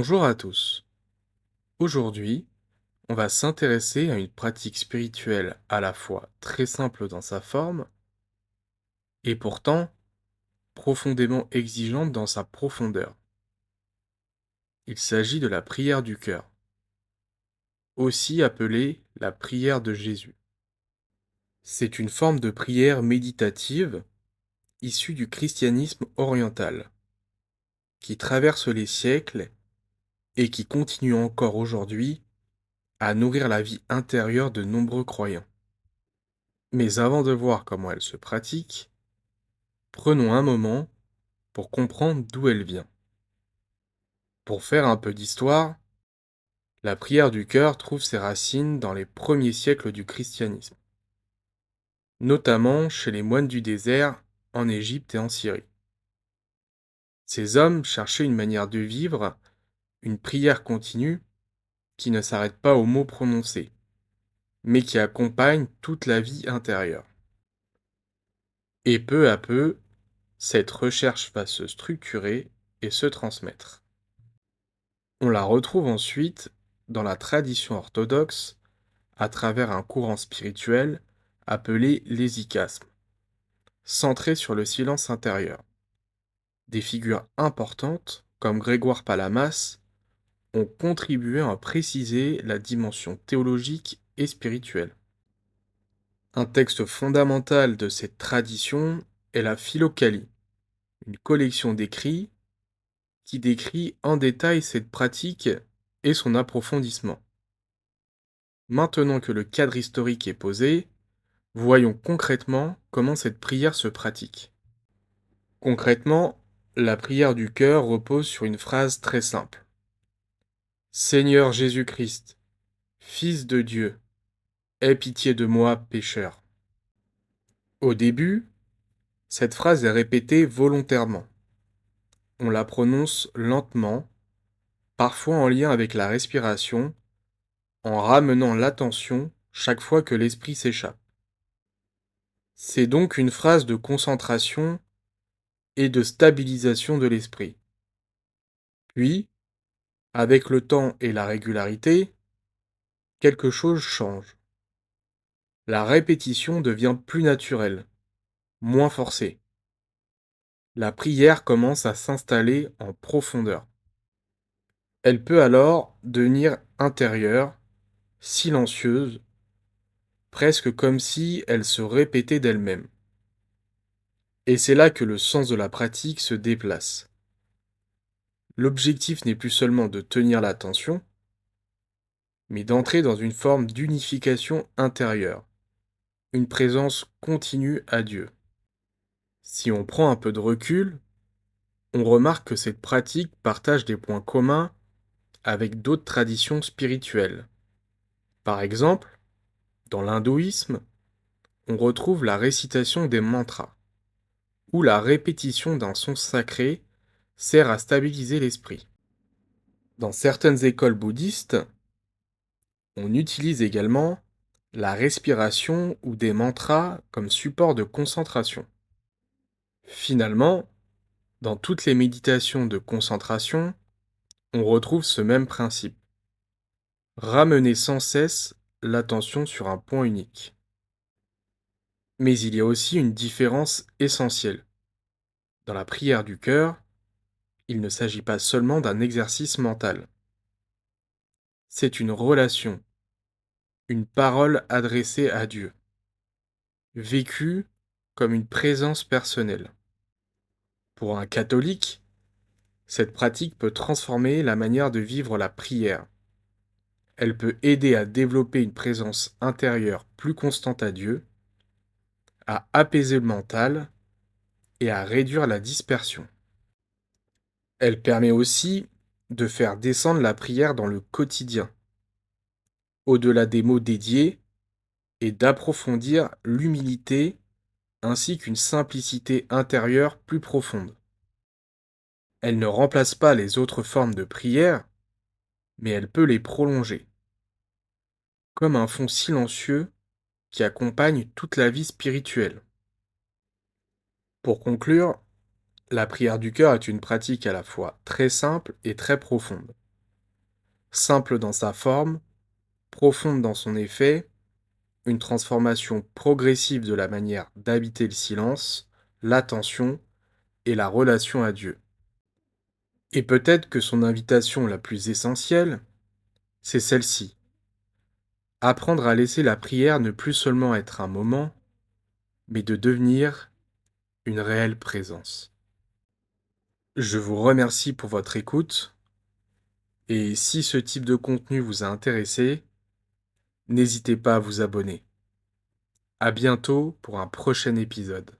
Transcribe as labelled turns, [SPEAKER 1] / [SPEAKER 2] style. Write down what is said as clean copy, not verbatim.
[SPEAKER 1] Bonjour à tous. Aujourd'hui, on va s'intéresser à une pratique spirituelle à la fois très simple dans sa forme et pourtant profondément exigeante dans sa profondeur. Il s'agit de la prière du cœur, aussi appelée la prière de Jésus. C'est une forme de prière méditative issue du christianisme oriental, qui traverse les siècles et qui continue encore aujourd'hui à nourrir la vie intérieure de nombreux croyants. Mais avant de voir comment elle se pratique, prenons un moment pour comprendre d'où elle vient. Pour faire un peu d'histoire, la prière du cœur trouve ses racines dans les premiers siècles du christianisme, notamment chez les moines du désert en Égypte et en Syrie. Ces hommes cherchaient une manière de vivre, une prière continue qui ne s'arrête pas aux mots prononcés, mais qui accompagne toute la vie intérieure. Et peu à peu, cette recherche va se structurer et se transmettre. On la retrouve ensuite dans la tradition orthodoxe à travers un courant spirituel appelé l'hésychasme, centré sur le silence intérieur. Des figures importantes, comme Grégoire Palamas, ont contribué à préciser la dimension théologique et spirituelle. Un texte fondamental de cette tradition est la Philokalie, une collection d'écrits qui décrit en détail cette pratique et son approfondissement. Maintenant que le cadre historique est posé, voyons concrètement comment cette prière se pratique. Concrètement, la prière du cœur repose sur une phrase très simple. Seigneur Jésus-Christ, Fils de Dieu, aie pitié de moi, pécheur. Au début, cette phrase est répétée volontairement. On la prononce lentement, parfois en lien avec la respiration, en ramenant l'attention chaque fois que l'esprit s'échappe. C'est donc une phrase de concentration et de stabilisation de l'esprit. Puis, avec le temps et la régularité, quelque chose change. La répétition devient plus naturelle, moins forcée. La prière commence à s'installer en profondeur. Elle peut alors devenir intérieure, silencieuse, presque comme si elle se répétait d'elle-même. Et c'est là que le sens de la pratique se déplace. L'objectif n'est plus seulement de tenir l'attention, mais d'entrer dans une forme d'unification intérieure, une présence continue à Dieu. Si on prend un peu de recul, on remarque que cette pratique partage des points communs avec d'autres traditions spirituelles. Par exemple, dans l'hindouisme, on retrouve la récitation des mantras, où la répétition d'un son sacré sert à stabiliser l'esprit. Dans certaines écoles bouddhistes, on utilise également la respiration ou des mantras comme support de concentration. Finalement, dans toutes les méditations de concentration, on retrouve ce même principe. Ramener sans cesse l'attention sur un point unique. Mais il y a aussi une différence essentielle. Dans la prière du cœur, il ne s'agit pas seulement d'un exercice mental. C'est une relation, une parole adressée à Dieu, vécue comme une présence personnelle. Pour un catholique, cette pratique peut transformer la manière de vivre la prière. Elle peut aider à développer une présence intérieure plus constante à Dieu, à apaiser le mental et à réduire la dispersion. Elle permet aussi de faire descendre la prière dans le quotidien, au-delà des mots dédiés, et d'approfondir l'humilité ainsi qu'une simplicité intérieure plus profonde. Elle ne remplace pas les autres formes de prière, mais elle peut les prolonger, comme un fond silencieux qui accompagne toute la vie spirituelle. Pour conclure, la prière du cœur est une pratique à la fois très simple et très profonde. simple dans sa forme, profonde dans son effet, une transformation progressive de la manière d'habiter le silence, l'attention et la relation à Dieu. Et peut-être que son invitation la plus essentielle, c'est celle-ci. Apprendre à laisser la prière ne plus seulement être un moment, mais de devenir une réelle présence. Je vous remercie pour votre écoute, et si ce type de contenu vous a intéressé, n'hésitez pas à vous abonner. À bientôt pour un prochain épisode.